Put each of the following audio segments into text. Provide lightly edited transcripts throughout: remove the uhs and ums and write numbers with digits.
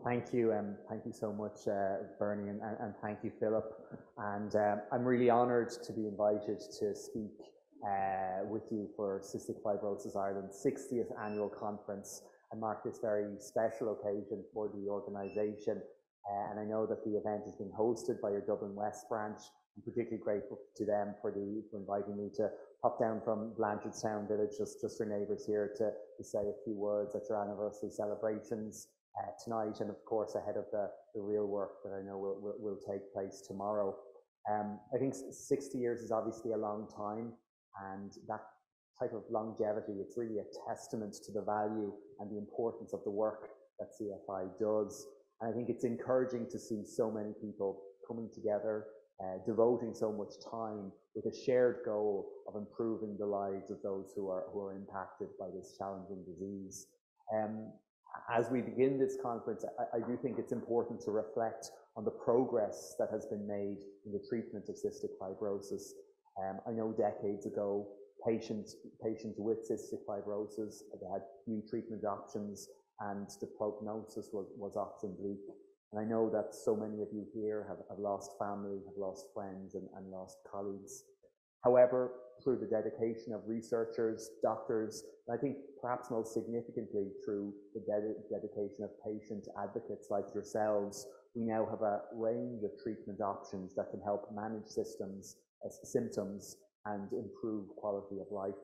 Thank you so much, Bernie, and thank you, Philip. And I'm really honoured to be invited to speak with you for Cystic Fibrosis Ireland's 60th annual conference and mark this very special occasion for the organisation. And I know that the event is being hosted by your Dublin West branch. I'm particularly grateful to them for inviting me to pop down from Blanchardstown Village, just your neighbours here, to say a few words at your anniversary celebrations tonight, and of course ahead of the real work that I know will take place tomorrow. I think 60 years is obviously a long time, and that type of longevity, it's really a testament to the value and the importance of the work that CFI does. And I think it's encouraging to see so many people coming together, devoting so much time with a shared goal of improving the lives of those who are impacted by this challenging disease. As we begin this conference, I do think it's important to reflect on the progress that has been made in the treatment of cystic fibrosis. I know decades ago, patients with cystic fibrosis, they had few treatment options, and the prognosis was often bleak. And I know that so many of you here have lost family, have lost friends, and lost colleagues. However, through the dedication of researchers, doctors, and I think perhaps most significantly through the dedication of patient advocates like yourselves, we now have a range of treatment options that can help manage symptoms and improve quality of life.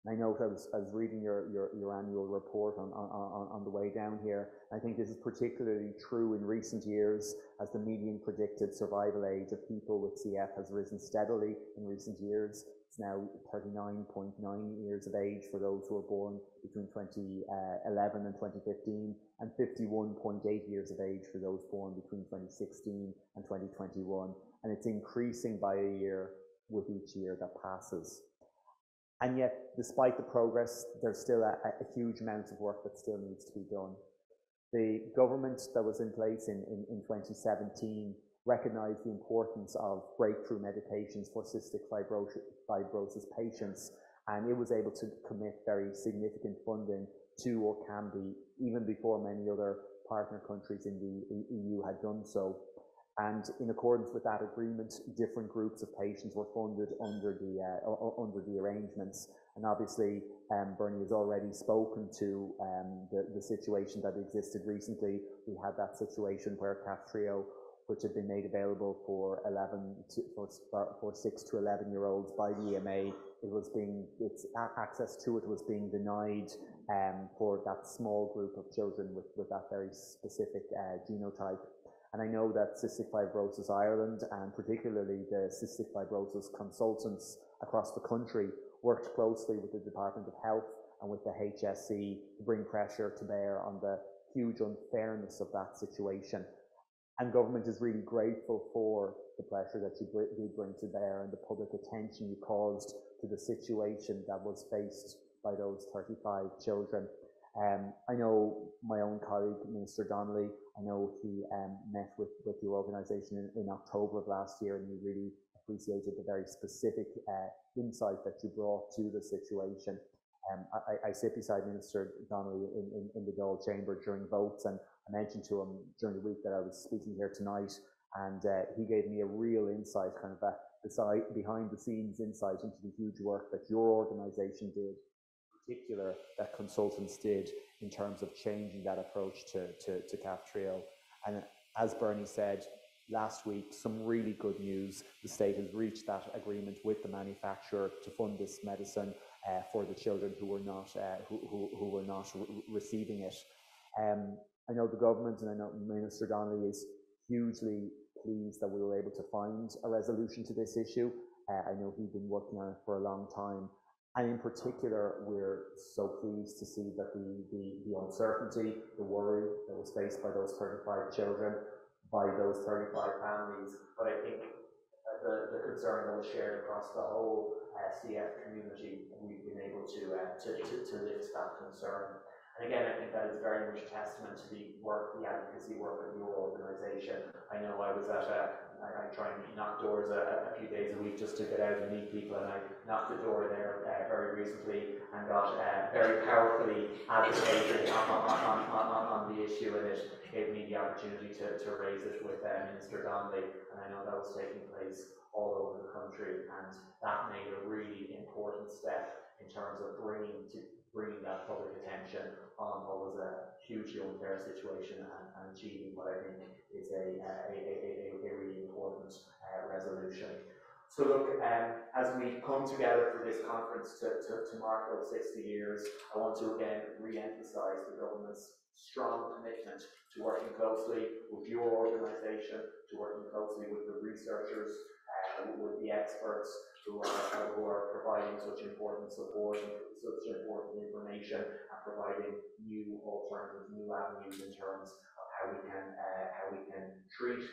I know I was reading your annual report on the way down here. I think this is particularly true in recent years, as the median predicted survival age of people with CF has risen steadily in recent years. It's now 39.9 years of age for those who were born between 2011 and 2015, and 51.8 years of age for those born between 2016 and 2021. And it's increasing by a year with each year that passes. And yet, despite the progress, there's still a huge amount of work that still needs to be done. The government that was in place in 2017 recognized the importance of breakthrough medications for cystic fibrosis patients, and it was able to commit very significant funding to Orkambi, even before many other partner countries in the EU had done so. And in accordance with that agreement, different groups of patients were funded under the arrangements. And obviously, Bernie has already spoken to the situation that existed recently. We had that situation where Kaftrio, which had been made available for 6 to 11-year-olds by the EMA, its access to it was being denied for that small group of children with that very specific genotype. And I know that Cystic Fibrosis Ireland, and particularly the cystic fibrosis consultants across the country, worked closely with the Department of Health and with the HSE to bring pressure to bear on the huge unfairness of that situation. And government is really grateful for the pressure that you did bring to bear and the public attention you caused to the situation that was faced by those 35 children. I know my own colleague, Minister Donnelly, I know he met with your organisation in October of last year, and he really appreciated the very specific insight that you brought to the situation. I sit beside Minister Donnelly in the Dáil chamber during votes, and I mentioned to him during the week that I was speaking here tonight, and he gave me a real insight, kind of a behind the scenes insight into the huge work that your organisation did, particular that consultants did in terms of changing that approach to Kaftrio. And as Bernie said last week, some really good news. The state has reached that agreement with the manufacturer to fund this medicine for the children who were not receiving it. I know the government, and I know Minister Donnelly is hugely pleased that we were able to find a resolution to this issue. I know he'd been working on it for a long time. And in particular, we're so pleased to see that the uncertainty, the worry that was faced by those 35 children, by those 35 families, but I think the concern that was shared across the whole CF community, we've been able to lift that concern. And again, I think that is very much a testament to the work, the advocacy work of your organisation. I know I was at I try and knock doors a few days a week just to get out and meet people, and I knocked the door there very recently and got very powerfully advocated on the issue, and it gave me the opportunity to raise it with Minister Donnelly, and I know that was taking place all over the country, and that made a really important step in terms of bringing that public attention on what was a hugely unfair situation and achieving what I think is a really important resolution. So look, as we come together for this conference to mark those 60 years, I want to again re-emphasise the government's strong commitment to working closely with your organisation, to working closely with the researchers, with the experts who are providing such important support and such important information, and providing new alternatives, new avenues in terms of how we can treat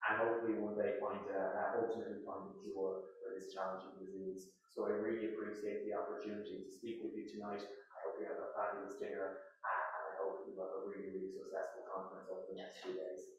and hopefully one day ultimately find a cure for this challenging disease. So I really appreciate the opportunity to speak with you tonight. I hope you have a fabulous dinner, and I hope you have a really, really successful conference over the next few days.